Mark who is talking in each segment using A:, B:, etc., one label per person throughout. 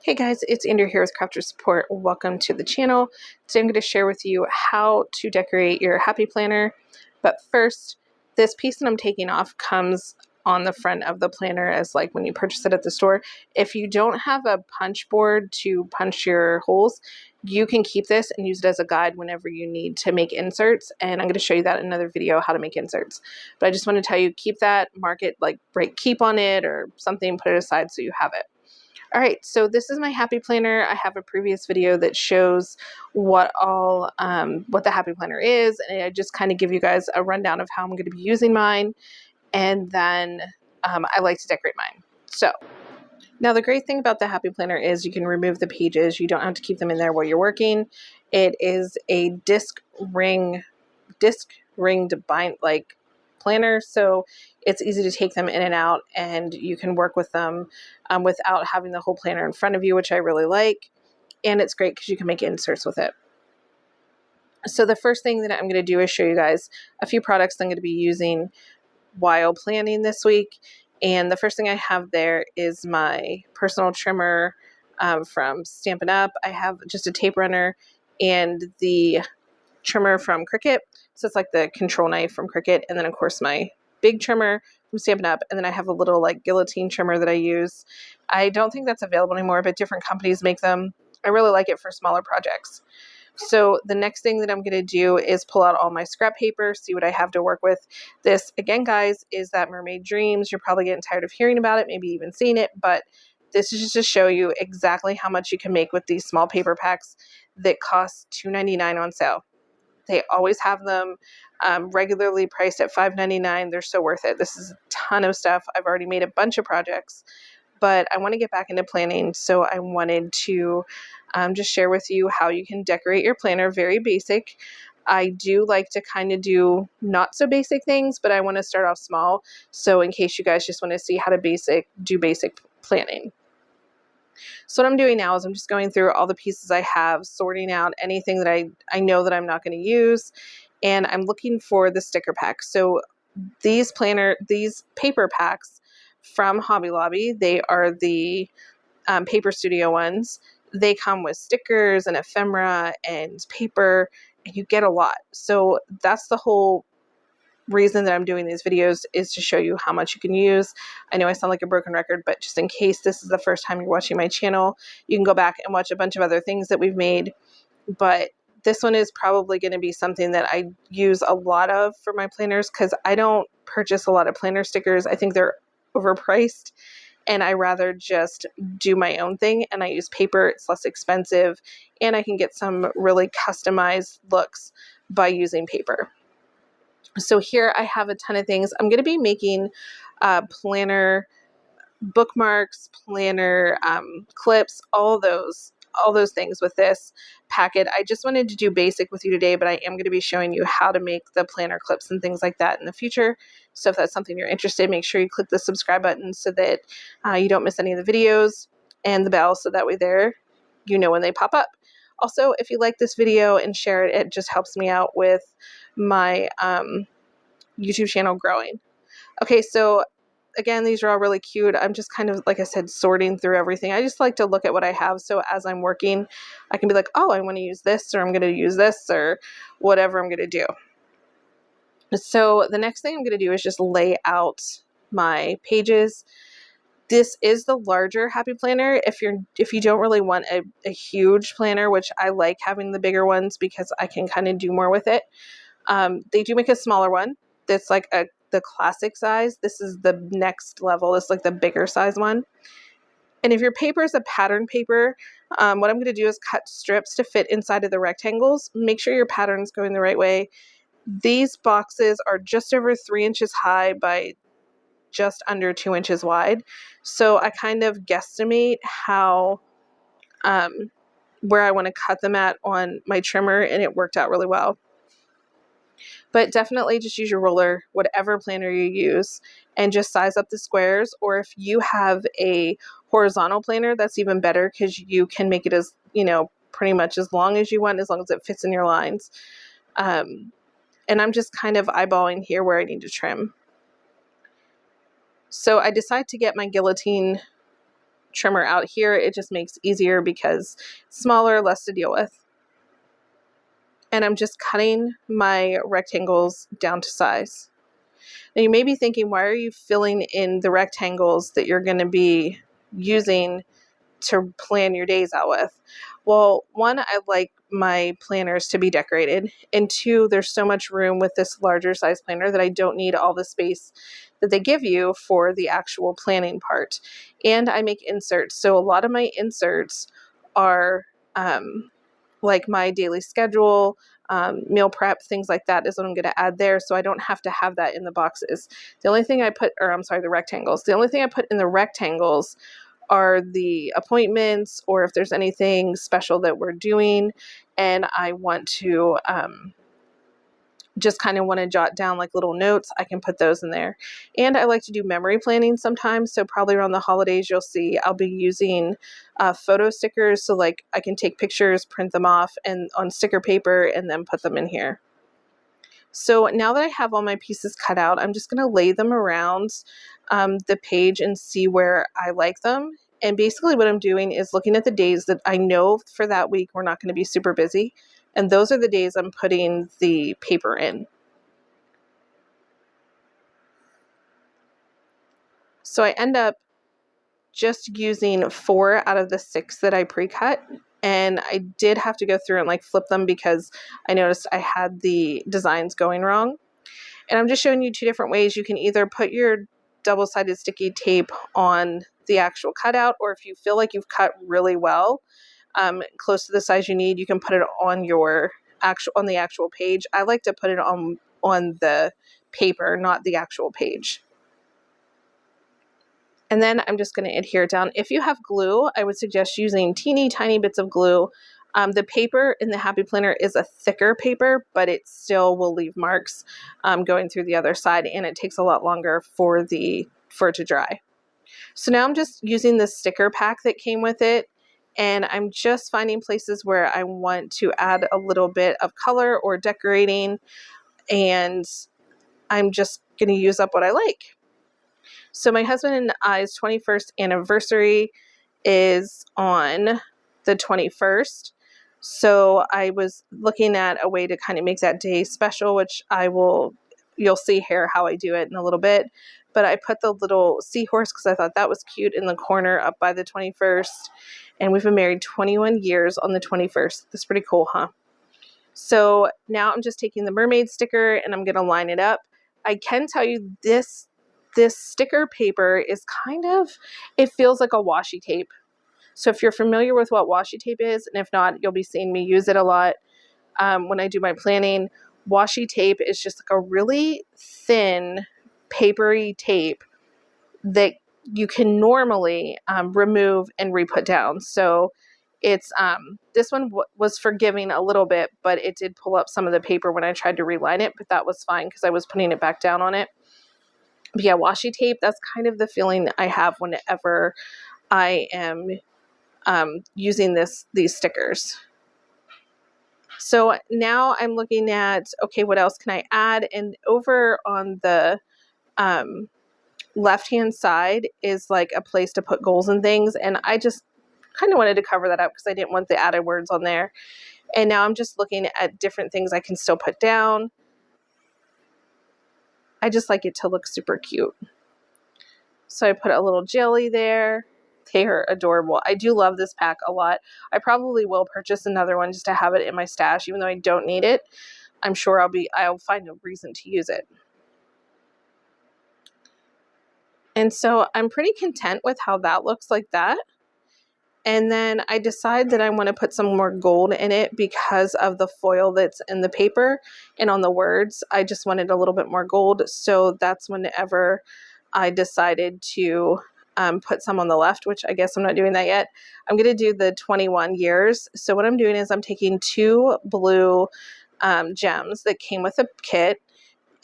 A: Hey guys, it's Andrea here with Crafters Support. Welcome to the channel. Today I'm going to share with you how to decorate your happy planner. But first, this piece that I'm taking off comes on the front of the planner as like when you purchase it at the store. If you don't have a punch board to punch your holes, you can keep this and use it as a guide whenever you need to make inserts. And I'm going to show you that in another video, how to make inserts. But I just want to tell you, keep that, mark it, like break keep on it or something, put it aside so you have it. All right, so this is my happy planner. I have a previous video that shows what the happy planner is, and I just kind of give you guys a rundown of how I'm going to be using mine, and then I like to decorate mine. So now the great thing about the happy planner is you can remove the pages. You don't have to keep them in there while you're working. It is a disc ringed bind like planner, so it's easy to take them in and out, and you can work with them without having the whole planner in front of you, which I really like. And it's great because you can make inserts with it. So the first thing that I'm going to do is show you guys a few products I'm going to be using while planning this week. And the first thing I have there is my personal trimmer from Stampin' Up. I have just a tape runner and the trimmer from Cricut. So it's like the control knife from Cricut. And then of course my big trimmer from Stampin' Up. And then I have a little like guillotine trimmer that I use. I don't think that's available anymore, but different companies make them. I really like it for smaller projects. So the next thing that I'm going to do is pull out all my scrap paper, see what I have to work with. This, again, guys, is that Mermaid Dreams. You're probably getting tired of hearing about it, maybe even seeing it, but this is just to show you exactly how much you can make with these small paper packs that cost $2.99 on sale. They always have them regularly priced at $5.99. They're so worth it. This is a ton of stuff. I've already made a bunch of projects, but I want to get back into planning. So I wanted to just share with you how you can decorate your planner. Very basic. I do like to kind of do not so basic things, but I want to start off small. So in case you guys just want to see how to do basic planning. So what I'm doing now is I'm just going through all the pieces I have, sorting out anything that I know that I'm not going to use, and I'm looking for the sticker pack. So these paper packs from Hobby Lobby, they are the Paper Studio ones. They come with stickers and ephemera and paper, and you get a lot. So that's the whole reason that I'm doing these videos, is to show you how much you can use. I know I sound like a broken record, but just in case this is the first time you're watching my channel, you can go back and watch a bunch of other things that we've made. But this one is probably going to be something that I use a lot of for my planners, because I don't purchase a lot of planner stickers. I think they're overpriced, and I rather just do my own thing, and I use paper. It's less expensive, and I can get some really customized looks by using paper. So here I have a ton of things. I'm going to be making planner bookmarks, planner clips, all those things with this packet. I just wanted to do basic with you today, but I am going to be showing you how to make the planner clips and things like that in the future. So if that's something you're interested in, make sure you click the subscribe button so that you don't miss any of the videos, and the bell so that way you know when they pop up. Also, if you like this video and share it, it just helps me out with my YouTube channel growing. Okay, so again, these are all really cute. I'm just kind of, like I said, sorting through everything. I just like to look at what I have, so as I'm working, I can be like, oh, I want to use this, or I'm going to use this, or whatever I'm going to do. So the next thing I'm going to do is just lay out my pages. This is the larger happy planner. If you don't really want a huge planner, which I like having the bigger ones because I can kind of do more with it. They do make a smaller one that's like the classic size. This is the next level. This is like the bigger size one. And if your paper is a pattern paper, what I'm going to do is cut strips to fit inside of the rectangles. Make sure your pattern's going the right way. These boxes are just over 3 inches high by just under 2 inches wide. So I kind of guesstimate how where I want to cut them at on my trimmer, and it worked out really well. But definitely just use your ruler, whatever planner you use, and just size up the squares. Or if you have a horizontal planner, that's even better, because you can make it as, pretty much as long as you want, as long as it fits in your lines. And I'm just kind of eyeballing here where I need to trim. So I decide to get my guillotine trimmer out here. It just makes easier because it's smaller, less to deal with. And I'm just cutting my rectangles down to size. Now you may be thinking, why are you filling in the rectangles that you're going to be using to plan your days out with? Well, one, I like my planners to be decorated, and two, there's so much room with this larger size planner that I don't need all the space that they give you for the actual planning part. And I make inserts, so a lot of my inserts are like my daily schedule, meal prep, things like that is what I'm going to add there, so I don't have to have that in the boxes. The only thing I put, or I'm sorry, the rectangles. The only thing I put in the rectangles are the appointments, or if there's anything special that we're doing and I want to just kind of want to jot down like little notes, I can put those in there. And I like to do memory planning sometimes, so probably around the holidays you'll see I'll be using photo stickers, so like I can take pictures, print them off and on sticker paper and then put them in here. So now that I have all my pieces cut out, I'm just going to lay them around the page and see where I like them. And basically what I'm doing is looking at the days that I know for that week we're not going to be super busy. And those are the days I'm putting the paper in. So I end up just using 4 out of the 6 that I pre-cut. And I did have to go through and like flip them because I noticed I had the designs going wrong. And I'm just showing you 2 different ways. You can either put your double-sided sticky tape on the actual cutout, or if you feel like you've cut really well, close to the size you need, you can put it on the actual page. I like to put it on the paper, not the actual page. And then I'm just going to adhere it down. If you have glue, I would suggest using teeny tiny bits of glue. The paper in the Happy Planner is a thicker paper, but it still will leave marks going through the other side, and it takes a lot longer for it to dry. So now I'm just using the sticker pack that came with it, and I'm just finding places where I want to add a little bit of color or decorating, and I'm just going to use up what I like. So my husband and I's 21st anniversary is on the 21st. So I was looking at a way to kind of make that day special, which you'll see here how I do it in a little bit. But I put the little seahorse because I thought that was cute in the corner up by the 21st. And we've been married 21 years on the 21st. That's pretty cool, huh? So now I'm just taking the mermaid sticker and I'm going to line it up. I can tell you this sticker paper is it feels like a washi tape. So if you're familiar with what washi tape is, and if not, you'll be seeing me use it a lot when I do my planning. Washi tape is just like a really thin, papery tape that you can normally remove and re-put down. So it's this one was forgiving a little bit, but it did pull up some of the paper when I tried to reline it, but that was fine because I was putting it back down on it. But yeah, washi tape, that's kind of the feeling I have whenever I am using these stickers. So now I'm looking at, okay, what else can I add? And over on the left-hand side is like a place to put goals and things. And I just kind of wanted to cover that up because I didn't want the added words on there. And now I'm just looking at different things I can still put down. I just like it to look super cute. So I put a little jelly there. They are adorable. I do love this pack a lot. I probably will purchase another one just to have it in my stash, even though I don't need it. I'm sure I'll find a reason to use it. And so I'm pretty content with how that looks like that. And then I decide that I want to put some more gold in it because of the foil that's in the paper and on the words. I just wanted a little bit more gold. So that's whenever I decided to put some on the left, which I guess I'm not doing that yet. I'm going to do the 21 years. So what I'm doing is I'm taking 2 blue gems that came with a kit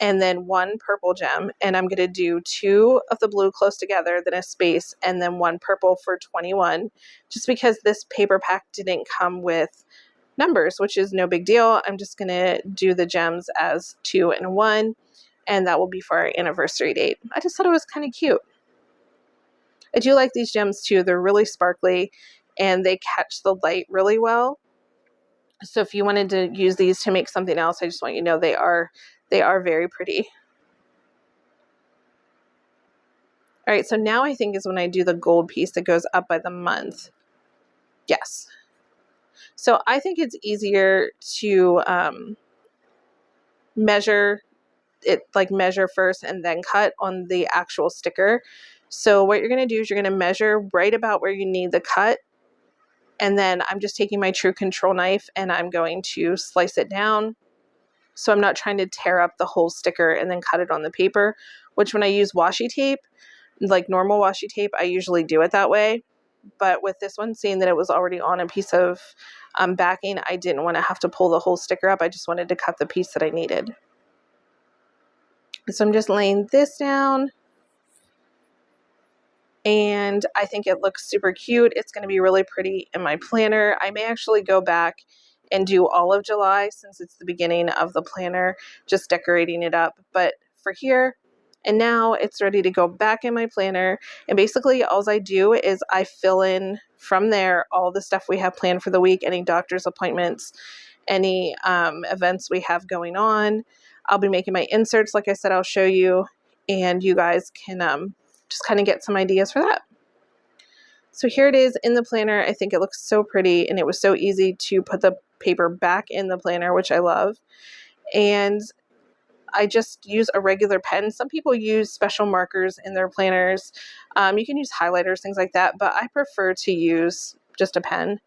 A: and then 1 purple gem. And I'm going to do 2 of the blue close together, then a space, and then 1 purple for 21, just because this paper pack didn't come with numbers, which is no big deal. I'm just going to do the gems as 2 and 1, and that will be for our anniversary date. I just thought it was kind of cute. I do like these gems too. They're really sparkly and they catch the light really well. So if you wanted to use these to make something else, I just want you to know they are very pretty. All right, so now I think is when I do the gold piece that goes up by the month. Yes. So I think it's easier to measure it, like measure first and then cut on the actual sticker. So what you're going to do is you're going to measure right about where you need the cut. And then I'm just taking my true control knife and I'm going to slice it down. So I'm not trying to tear up the whole sticker and then cut it on the paper, which when I use washi tape, like normal washi tape, I usually do it that way. But with this one, seeing that it was already on a piece of backing, I didn't want to have to pull the whole sticker up. I just wanted to cut the piece that I needed. So I'm just laying this down. And I think it looks super cute. It's going to be really pretty in my planner. I may actually go back and do all of July since it's the beginning of the planner, just decorating it up. But for here and now, it's ready to go back in my planner. And basically all I do is I fill in from there all the stuff we have planned for the week, any doctor's appointments, any events we have going on. I'll be making my inserts, like I said, I'll show you, and you guys can just kind of get some ideas for that. So here it is in the planner. I think it looks so pretty, and it was so easy to put the paper back in the planner, which I love. And I just use a regular pen. Some people use special markers in their planners. You can use highlighters, things like that, but I prefer to use just a pen.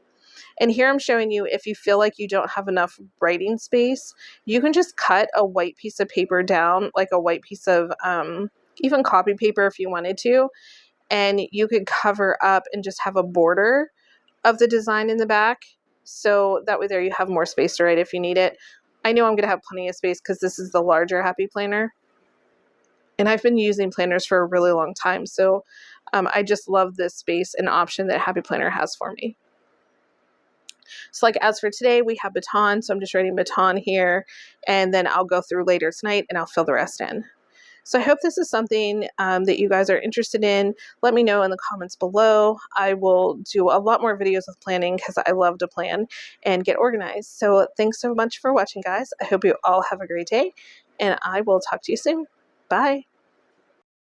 A: And here I'm showing you, if you feel like you don't have enough writing space, you can just cut a white piece of paper down, like a white piece of even copy paper if you wanted to, and you could cover up and just have a border of the design in the back. So that way there you have more space to write if you need it. I know I'm going to have plenty of space because this is the larger Happy Planner. And I've been using planners for a really long time. So I just love this space and option that Happy Planner has for me. So like as for today, we have Baton. So I'm just writing Baton here, and then I'll go through later tonight and I'll fill the rest in. So I hope this is something that you guys are interested in. Let me know in the comments below. I will do a lot more videos with planning because I love to plan and get organized. So thanks so much for watching, guys. I hope you all have a great day, and I will talk to you soon. Bye.